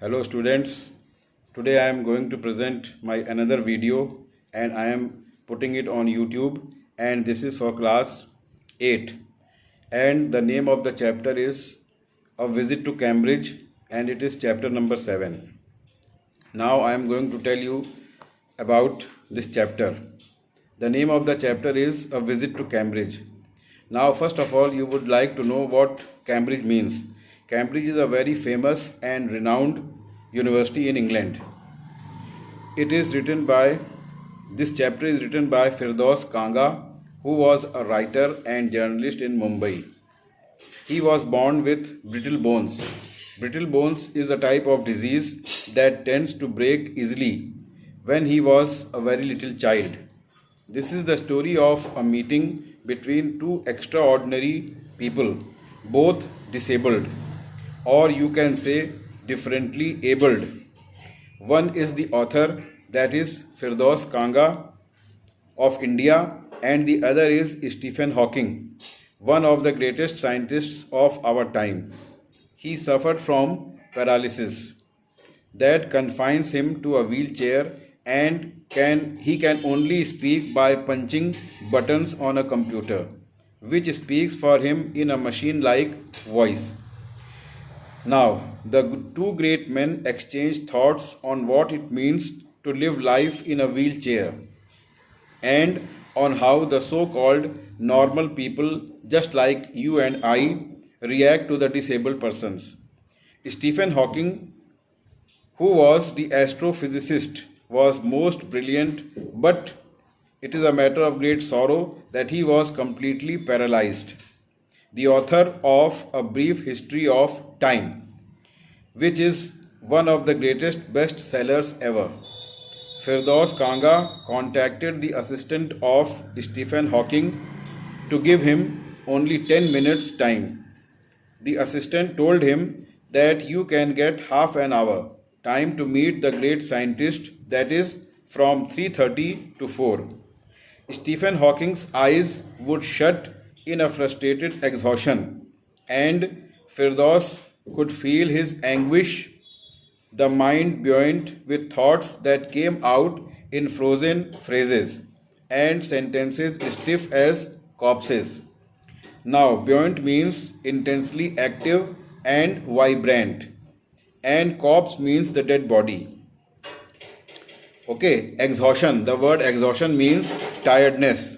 Hello students, today I am going to present my another video and I am putting it on YouTube and this is for class 8 and the name of the chapter is A Visit to Cambridge and it is chapter number 7. Now I am going to tell you about this chapter. The name of the chapter is A Visit to Cambridge. Now first of all you would like to know what Cambridge means. Cambridge is a very famous and renowned university in England. It is written by, this chapter is written by Firdaus Kanga, who was a writer and journalist in Mumbai. He was born with brittle bones. Brittle bones is a type of disease that tends to break easily when he was a very little child. This is the story of a meeting between two extraordinary people, both disabled, or you can say differently abled. One is the author, that is Firdaus Kanga of India, and the other is Stephen Hawking, one of the greatest scientists of our time. He suffered from paralysis that confines him to a wheelchair and he can only speak by punching buttons on a computer, which speaks for him in a machine-like voice. Now, the two great men exchanged thoughts on what it means to live life in a wheelchair and on how the so-called normal people, just like you and I, react to the disabled persons. Stephen Hawking, who was the astrophysicist, was most brilliant, but it is a matter of great sorrow that he was completely paralyzed. The author of A Brief History of Time, which is one of the greatest bestsellers ever. Firdaus Kanga contacted the assistant of Stephen Hawking to give him only 10 minutes time. The assistant told him that you can get half an hour time to meet the great scientist, that is from 3:30 to 4. Stephen Hawking's eyes would shut in a frustrated exhaustion and Firdaus could feel his anguish, the mind buoyant with thoughts that came out in frozen phrases and sentences stiff as corpses. Now, buoyant means intensely active and vibrant, and corpse means the dead body. Okay, exhaustion. The word exhaustion means tiredness.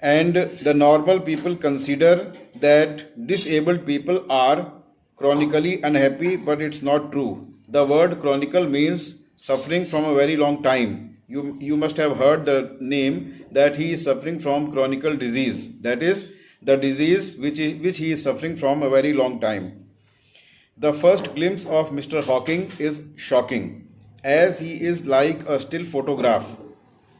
And the normal people consider that disabled people are chronically unhappy, but it's not true. The word chronical means suffering from a very long time. You must have heard the name that he is suffering from chronical disease. That is the disease which he is suffering from a very long time. The first glimpse of Mr. Hawking is shocking, as he is like a still photograph,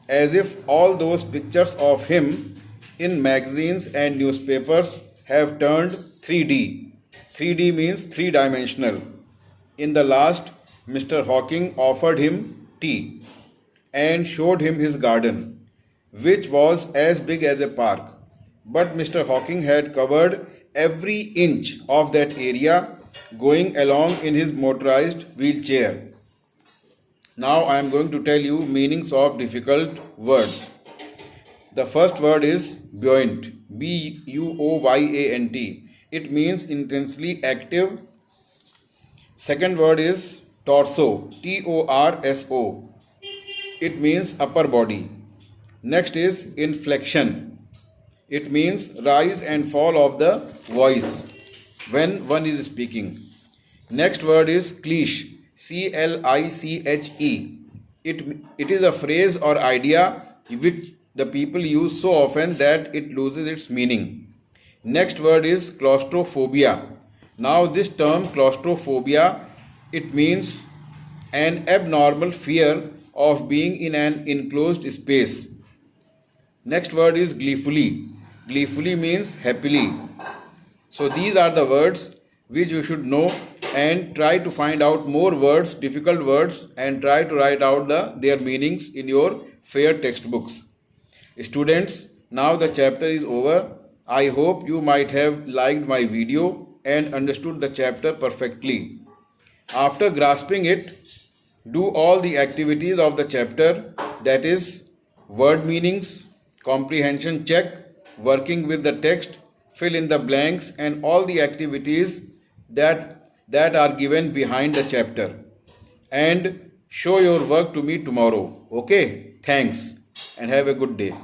as if all those pictures of him in magazines and newspapers have turned 3D. 3D means three-dimensional. In the last, Mr. Hawking offered him tea and showed him his garden, which was as big as a park. But Mr. Hawking had covered every inch of that area going along in his motorized wheelchair. Now I am going to tell you meanings of difficult words. The first word is buoyant, Buoyant. It means intensely active. Second word is torso, Torso. It means upper body. Next is inflection. It means rise and fall of the voice when one is speaking. Next word is cliche, Cliche. It is a phrase or idea which the people use so often that it loses its meaning. Next word is claustrophobia. Now this term claustrophobia, it means an abnormal fear of being in an enclosed space. Next word is gleefully. Gleefully means happily. So these are the words which you should know, and try to find out more words, difficult words, and try to write out their meanings in your fair textbooks. Students, now the chapter is over. I hope you might have liked my video and understood the chapter perfectly. After grasping it, do all the activities of the chapter, that is, word meanings, comprehension check, working with the text, fill in the blanks, and all the activities that are given behind the chapter. And show your work to me tomorrow. Okay? Thanks and have a good day.